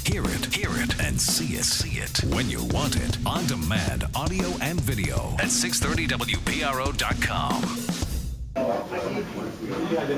Hear it, and see it when you want it. On demand, audio and video at 630WPRO.com.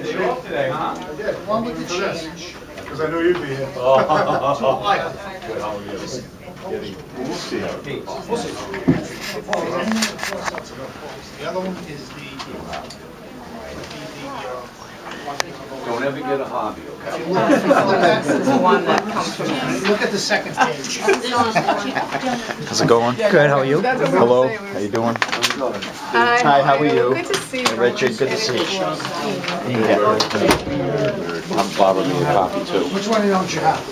Day off today, huh? I did. One with the change. Because I knew you'd be here. Good, how are you? We'll see. We'll see. The other one is the Don't ever get a hobby, okay? This is the one that comes from. Look at the second page. How's it going? Good, how are you? Hello, how you doing? Hi, how are you? Good to see you. Richard, good to see you. I'm bothering me a copy too. Which one don't you have?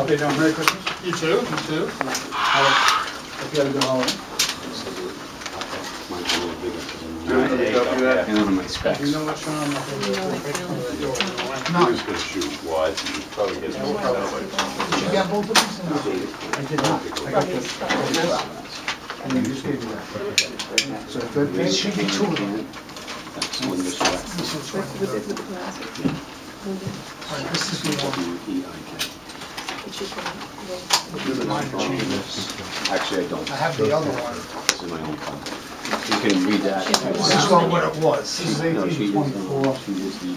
Hey, down. Merry Christmas. You too. You too. Hope you had a good holiday. And on my specs. You know what, Sean? He was gonna shoot wads and he'd probably get more. Did you get both of these? No. I did not. I got this. And then just gave you that. So there should be two of them. That's when this wax. This is right there. All right, this is the one. Minor changes. Actually, I don't. I have the other one. This is my own phone. You can read that. This is not what it was. This is No, she was 1824. she was the.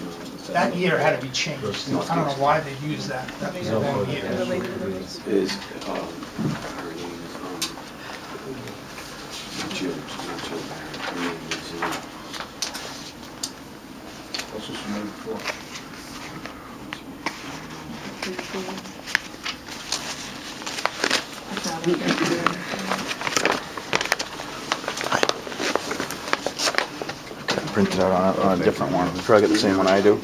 That year had to be changed. I don't know why they used that. That was the wrong year. Is, her name is, not Jill Barrett. Her name is, What's this one before? Printed out on a different one. Try to get the same one I do.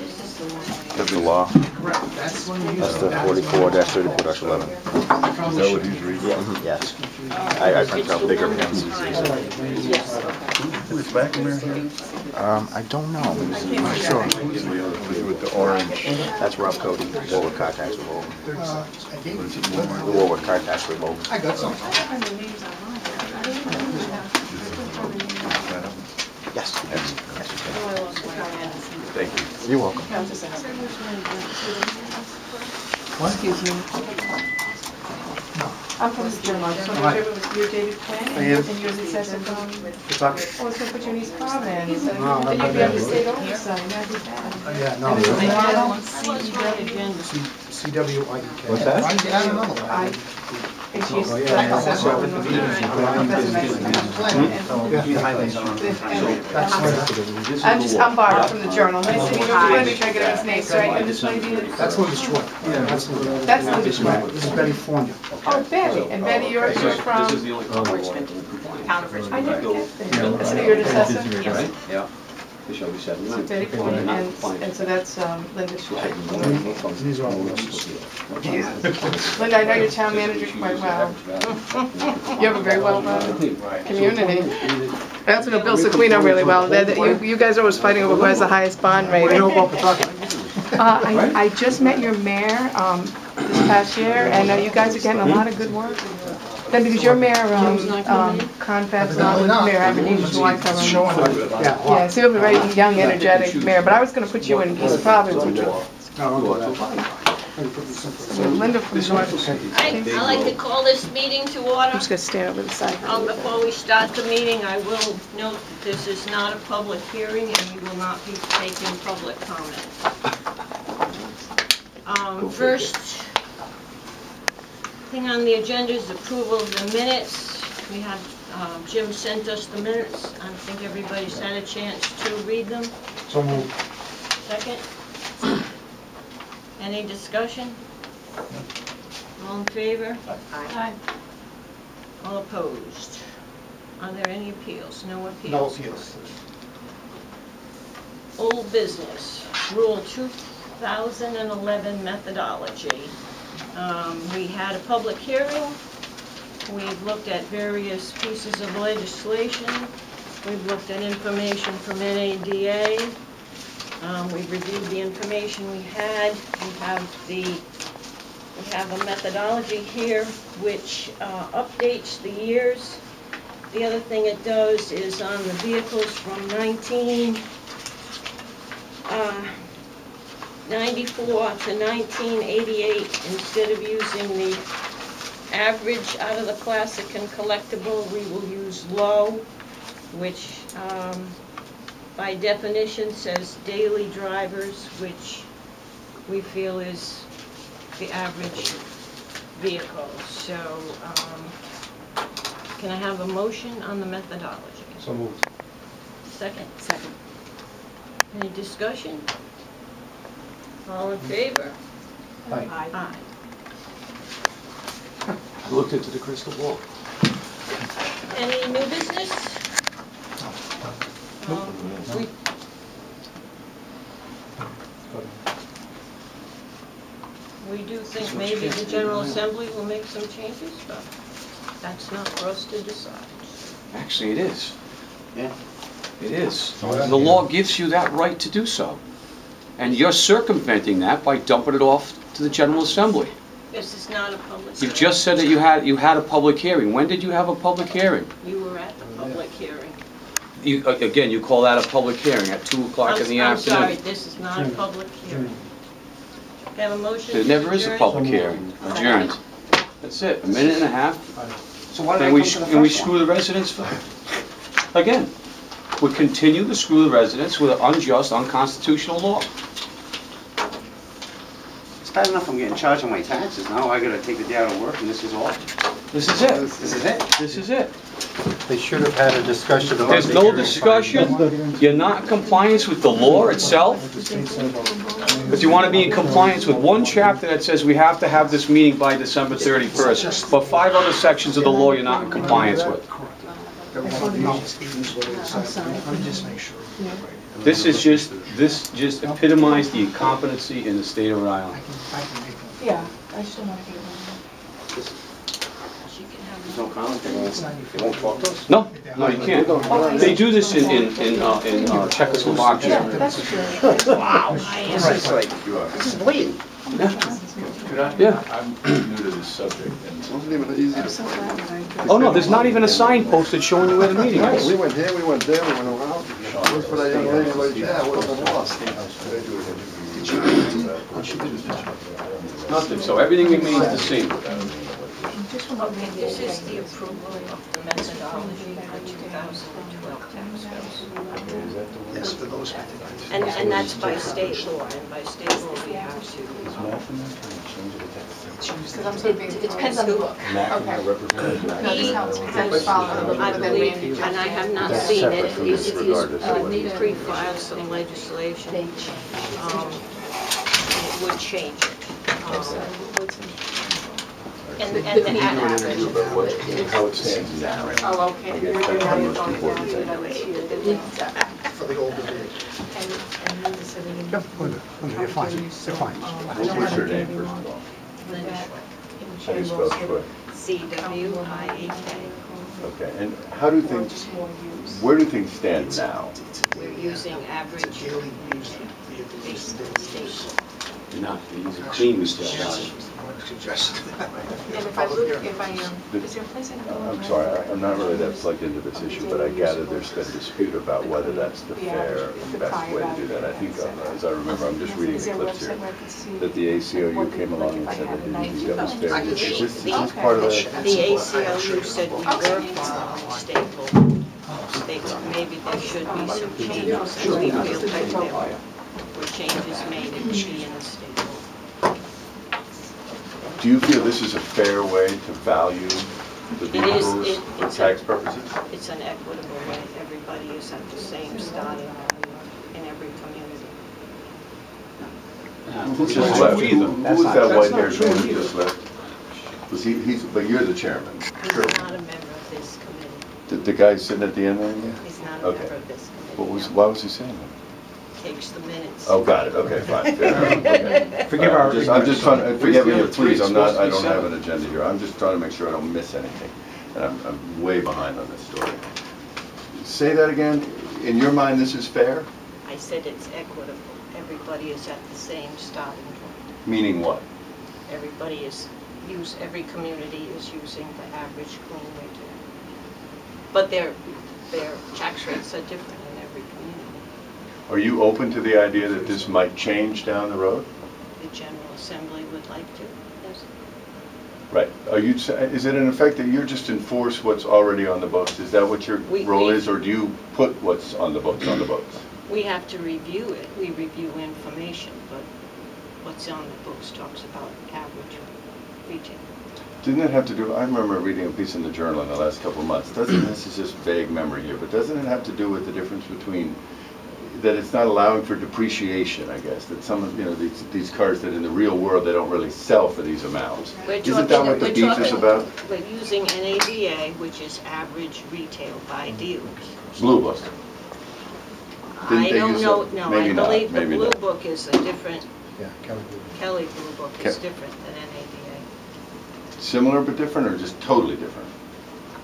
That's the law. Correct. That's when you used That's it. the That is 44-34-11. Probably should be. Yes. I print out bigger pins. Who's back in there here? I don't know. I'm not sure. With the orange. That's Rob Cody. Warwick Cartax Revolver. I gave it to you. Warwick Cartax Revolver. I got some. Yes. Yes. thank you. You're welcome. Excuse me. I'm from the Journal. So you're David Quinn? I am. And yours it says that, What's that? oh, it's gonna put you in East Providence. No, not Then you'd be bad. on the state oversight, that'd be bad. Yeah, no. CWIEK. What's that? I got another one. It's used to I'm Barbara from the Journal. Nice to meet you. Let me try to get his name straight. And this lady is? That's Linda Schwartz. Yeah, that's Linda. That's Linda Schwartz. This is Betty Fournier. Oh, Betty. And Betty, you're from? This is the only Richmond. I never get there. So you're an assessor? Right? Yeah. They shall be 7. So Betty Fournier, and so that's Linda Schwartz. These are all the rest. Linda, I know your town manager quite well. You have a very well-run community. I also know Bill Sequino really well. You guys are always fighting over who has the highest bond What do you rating. know about Pawtucket? I just met your mayor this past year, and you guys are getting a lot of good work. Then because your mayor, Confab's not Mayor Aberdeen, who I cover. Showing up. Yeah. Yeah, so you'll be very young, energetic mayor, but I was going to put you in East Providence, which was so Linda from North. I'd like to call this meeting to I'm order. just going to stand over the side. Before we start the meeting, I will note that this is not a public hearing and we will not be taking public comment. First thing on the agenda is approval of the minutes. We have, Jim sent us the minutes. I think everybody's had a chance to read them. So moved. Second? Any discussion? All in favor? Aye. All opposed? Are there any appeals? No No appeals? appeals. Old business, Rule 2011 methodology. We had a public hearing. We've looked at various pieces of legislation. We've looked at information from NADA. We've reviewed the information we had. We have a methodology here which updates the years. The other thing it does is on the vehicles from 94 to 1988, instead of using the average out of the classic and collectible, we will use low, which by definition says daily drivers, which we feel is the average vehicle. So, can I have a motion on the methodology? So moved. Second? Second. Any discussion? All in favor? Aye. Aye. I looked into the crystal ball. Any new business? We, we do think maybe the General Assembly will make some changes, but that's not for us to decide. Actually, it is. Yeah. It is. The law gives you that right to do so. And you're circumventing that by dumping it off to the General Assembly. This is not a public You hearing. just said that you had a public hearing. When did you have a public hearing? You were at the public hearing. Again, you call that a public hearing at 2 o'clock in the I'm sorry, afternoon. this is not a public hearing. Have a motion to There never is a adjourn? public hearing. Adjourned. That's it, a minute and a half. So why And we screw the residents? Again, we continue to screw the residents with an unjust, unconstitutional law. It's bad enough I'm getting charged on my taxes. Now I gotta take the day out of work and this is all. This is it. This is it. This is it. They should have had a discussion about... There's no discussion. You're not in compliance with the law itself. But you want to be in compliance with one chapter that says we have to have this meeting by December 31st. But 5 other sections of the law you're not in compliance with. I'm just make sure. This just epitomized the incompetency in the state of Rhode Island. I can make them. Yeah, I still want to get one. She can have There's no comment. They won't talk to us? No, no, you can't. They do this in Czechoslovakia. Yeah, that's true. This is like, this is blatant. Yeah. I'm new to this subject, and I'm so glad that I did. Oh, no, there's not even a sign posted showing you where the meeting is. We went here, we went there, we went around. What's for that young lady like that? What's the loss? Nothing, so everything remains the same. Okay, this is the approval of the methodology for 2012 tax bills. Yes, for those. And that's by state law, and by state law we have to. Because I'm so big, it depends on the book. Okay. No, this helps, because I just followed a little I bit, then believe, Randy and I have not seen it, he's pre-filed some legislation. It would change it. And the average. how it stands now. Oh, okay. You're going to have it going down to another tier. For the older vehicle. Yep, good. You're fine, you're fine. What's your name, first of all? How do you spell Troy? CWIEK. Okay, and how do things, where do things stand now? We're using average Daily use based on state. Not easy, clean was just suggested. And if I look, is there a place I can go? I'm sorry, I'm not really that plugged into this issue, but I gather there's been dispute about whether that's the fair and best way to do that. I think, as I remember, I'm just reading Is the there a clips here, website where I can see? that the ACLU came along and said they didn't think that was fair. Is this part of The that? ACLU said we were following state law. They thought maybe there should be some changes, and we feel like there were changes made, it would be in the state law. Do you feel this is a fair way to value the vehicles for tax purposes? It's an equitable way. Everybody is at the same starting in every community. Who just left? Who was that white-haired man who just left? Was but you're the chairman. He's not a member of this committee. The guy sitting at the end there? He's not a Okay. member of this committee. Why was he saying that? Takes the minutes. Oh, got it, okay, fine, fair enough, okay. Forgive All our right, I'm just trying to, forgive me, please, I Supposed to be don't have 7. an agenda here, I'm just trying to make sure I don't miss anything, and I'm way behind on this story. Say that again, in your mind, this is fair? I said it's equitable. Everybody is at the same starting point. Meaning what? Everybody is, every community is using the average clean rate. But their tax rates are different in every community. Are you open to the idea that this might change down the road? The General Assembly would like to, yes. Right. Are you, is it in effect that you're just enforce what's already on the books? Is that what your role is, or do you put what's on the books on the books? We have to review it. We review information, but what's on the books talks about average retail. Didn't it have to do, I remember reading a piece in the Journal in the last couple of months, doesn't, this is just vague memory here, but doesn't it have to do with the difference between, that it's not allowing for depreciation, I guess, that some of, you know, these cars that in the real world, they don't really sell for these amounts. Isn't that what the beef is about? We're using NADA, which is average retail by dealers. Blue Book. I don't know, no, I Maybe not, believe the maybe Blue not. Book is a different, Yeah, Kelly Blue. Kelly Blue Book is different than NADA. Similar but different, or just totally different?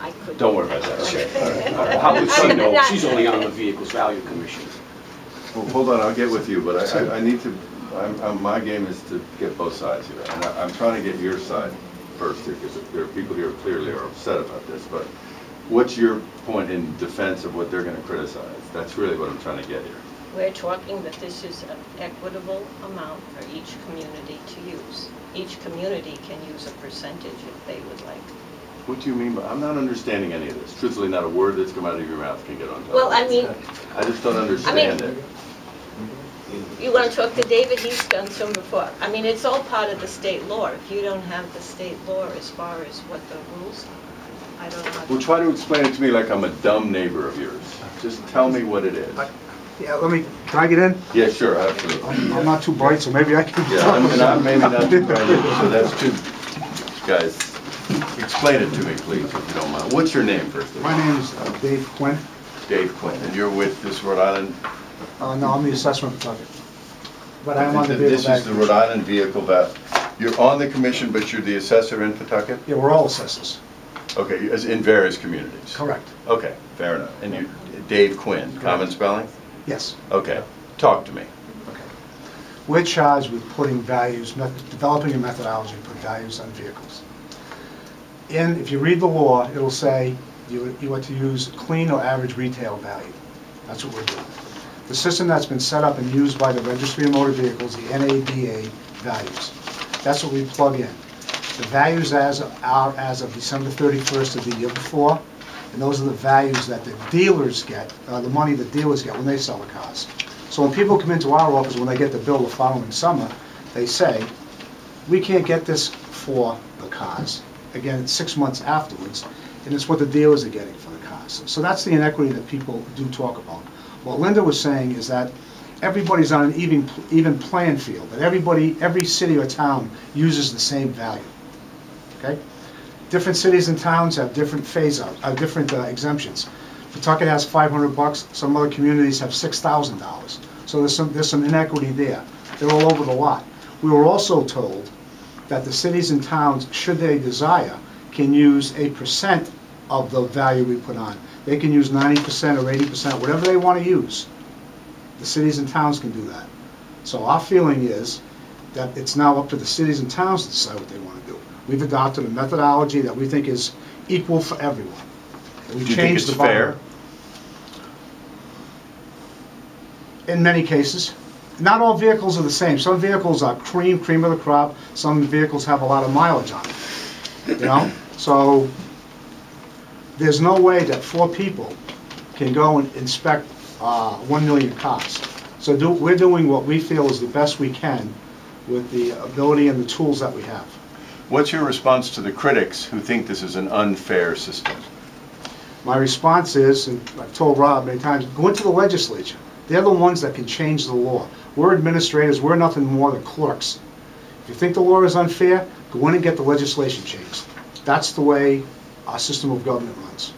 I couldn't. Don't worry about that, okay. All right. How would she know? She's only on the Vehicles Value Commission. Well, hold on, I'll get with you, but I need to, my game is to get both sides here. And I'm trying to get your side first here, because there are people here who clearly are upset about this, but what's your point in defense of what they're going to criticize? That's really what I'm trying to get here. We're talking that this is an equitable amount for each community to use. Each community can use a percentage if they would like. What do you mean by, I'm not understanding any of this. Truthfully, not a word that's come out of your mouth can get on top. Well, I mean, I just don't understand it. you want to talk to David, he's done some before. I mean, it's all part of the state law. If you don't have the state law as far as what the rules are, I don't know. Well, try to explain it to me like I'm a dumb neighbor of yours. Just tell me what it is. Yeah, can I get in? Yeah, sure, absolutely. I'm not too bright, so maybe I can. Yeah, and I'm maybe not too bright either, so that's two. Guys, explain it to me, please, if you don't mind. What's your name, first of all? My name is Dave Quinn. Dave Quinn, and you're with this Rhode Island? No, I'm the assessment Pawtucket. But I'm on the vehicle This is the value. Rhode Island Vehicle Value. You're on the commission, but you're the assessor in Pawtucket? Yeah, we're all assessors. Okay, as in various communities? Correct. Okay, fair enough. And you, Dave Quinn, common spelling? Yes. Okay, talk to me. Okay. We're charged with putting values, developing a methodology to put values on vehicles. If you read the law, it'll say you are to use clean or average retail value. That's what we're doing. The system that's been set up and used by the Registry of Motor Vehicles, the NADA values. That's what we plug in. The values are as of December 31st of the year before, and those are the values that the dealers get, the money the dealers get when they sell the cars. So when people come into our office, when they get the bill the following summer, they say, we can't get this for the cars. Again, it's 6 months afterwards, and it's what the dealers are getting for the cars. So that's the inequity that people do talk about. What Linda was saying is that everybody's on an even playing field, that every city or town uses the same value. Okay? Different cities and towns have different different exemptions. Pawtucket has $500. Some other communities have $6,000. So there's some inequity there. They're all over the lot. We were also told that the cities and towns, should they desire, can use a percent of the value we put on. They can use 90% or 80%, whatever they want to use. The cities and towns can do that. So our feeling is that it's now up to the cities and towns to decide what they want to do. We've adopted a methodology that we think is equal for everyone. Do you think it's fair? In many cases. Not all vehicles are the same. Some vehicles are cream of the crop. Some vehicles have a lot of mileage on them. You know? So there's no way that 4 people can go and inspect 1 million cars. So we're doing what we feel is the best we can with the ability and the tools that we have. What's your response to the critics who think this is an unfair system? My response is, and I've told Rob many times, go into the legislature. They're the ones that can change the law. We're administrators, we're nothing more than clerks. If you think the law is unfair, go in and get the legislation changed. That's the way our system of government runs.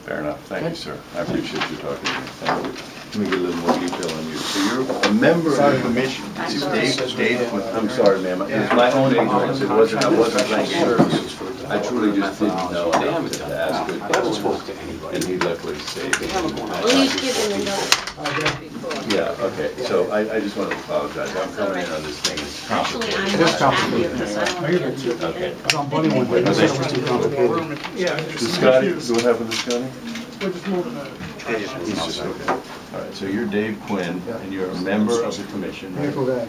Fair enough. Thank you, sir. I appreciate you talking to me. Thank you. Let me get a little more detail on you. So you're a member of the commission. Dave, I'm sorry, ma'am. It was my own ignorance. I wasn't trying to serve you. I truly just didn't know enough to ask good questions. And he luckily saved me. Well, he's given the note before. Yeah, okay. So I just want to apologize. I'm coming in on this thing. It's Actually, complicated. I'm not happy because I don't get to Okay. I'm buddy one day, this was too complicated. Yeah. So Scotty, what happened to Scotty? We're just moving it. He's just okay. All right, so you're Dave Quinn, and you're a member of the commission, right? Vehicle Value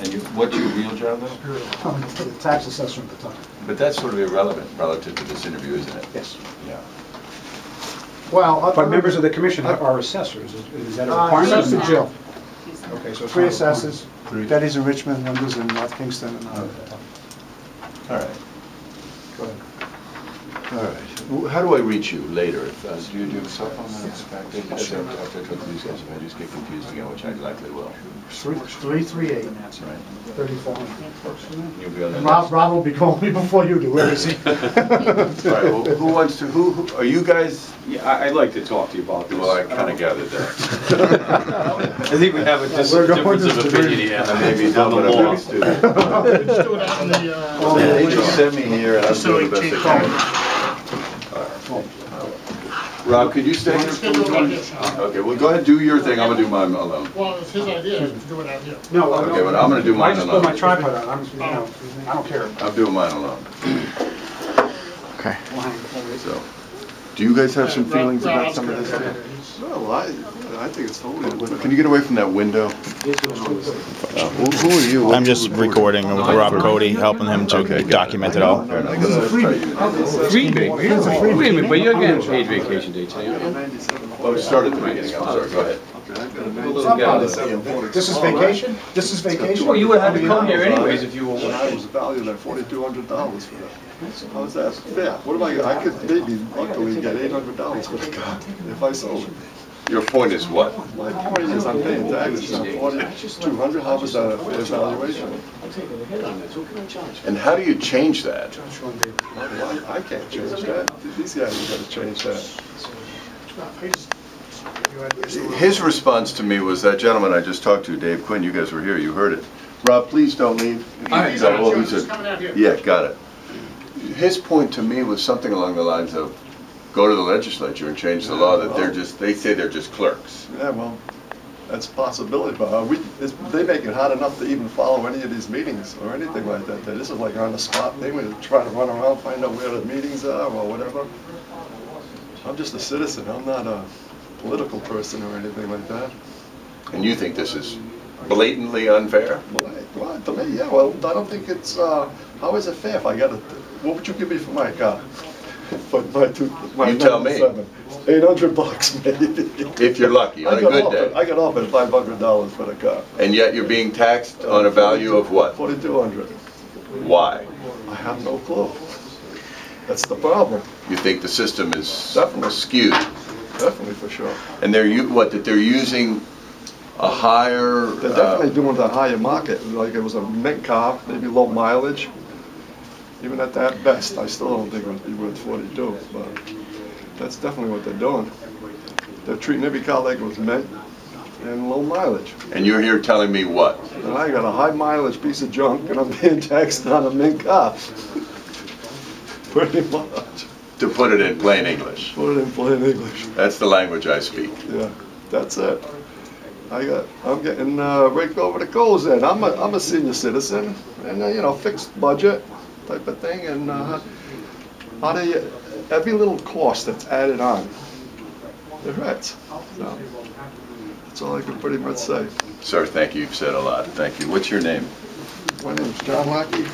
And what's your real job then? Commission. The tax assessor in Pawtucket. But that's sort of irrelevant relative to this interview, isn't it? Yes. Yeah. Well, But members of the commission are assessors, is that a requirement? That's the Jill. Okay, so it's Three not a assessors, Three. Betty's in Richmond, Linda's in North Kingston, and I'm in Pawtucket. All right. Go ahead. All right. How do I reach you later? Do you do a cell phone? After I talk to these guys, if I just get confused again, which I likely will. 338, That's right. 3400. You'll be on the And next. Rob will be calling me before you do, where is he? All right, well, who wants to, who, are you guys, Yeah, I'd like to talk to you about this. well, I kind of gathered that. I think we have a We're going difference of to- opinion here. Maybe on the law. Just do it out in the, They just sent me here and I'm doing the best I can. Rob, could you stay here? Just do it out here. Okay, well, go ahead, do your thing, I'm gonna do mine alone. Well, it's his idea to do it out here. No, Okay, but I'm gonna do I mine just put my alone. tripod on, I don't care. I'm doing mine alone. Okay. So, do you guys have some feelings about some of this? No, I think it's totally. Can you get away from that window? Who are you? I'm just recording with Rob Cody, helping him to Okay, good. document it all. Fair enough. I guess I'll try you. Freebie? Wait a minute, but you're getting paid vacation days, ain't you? Oh, start at the beginning, I'm sorry, go ahead. This is vacation? This is vacation? Well, you would have to come here anyways if you were. And I was valued at $4,200 for that. How is that fair? What am I could maybe luckily get $800 for the car if I sold it. Your point is what? My point is I'm paying taxes on $4,200, how was that a fair valuation? And how do you change that? Well, I can't change that. These guys have got to change that. His response to me was, that gentleman I just talked to, Dave Quinn, you guys were here, you heard it. Rob, please don't leave. He's No, on, well, he's he's a- coming out here. Yeah, got it. His point to me was something along the lines of, go to the legislature and change the law that they say they're just clerks. Yeah, well, that's a possibility, but they make it hard enough to even follow any of these meetings or anything like that. This is like on the spot thing, we try to run around, find out where the meetings are or whatever. I'm just a citizen, I'm not a political person or anything like that. And you think this is blatantly unfair? Well, to me, yeah, well, I don't think it's, how is it fair if I got what would you give me for my car? For my You tell me. 97? $800 maybe. If you're lucky, on a good day. I got offered $500 for the car. And yet you're being taxed on a value of what? $4,200. Why? I have no clue. That's the problem. You think the system is Definitely. skewed? Definitely, for sure. And that they're using a higher... They're definitely doing the higher market, like it was a mint car, maybe low mileage. Even at that best, I still don't think it would be worth 42, but that's definitely what they're doing. They're treating every car like it was mint and low mileage. And you're here telling me what? And I got a high mileage piece of junk and I'm being taxed on a mint car. Pretty much. To put it in plain English. Put it in plain English. That's the language I speak. Yeah, that's it. I'm getting raked over the coals then. I'm a senior citizen and you know, fixed budget type of thing, and how do you, every little cost that's added on, it hurts. So, that's all I can pretty much say. Sir, thank you. You've said a lot. Thank you. What's your name? My name's John Lackey.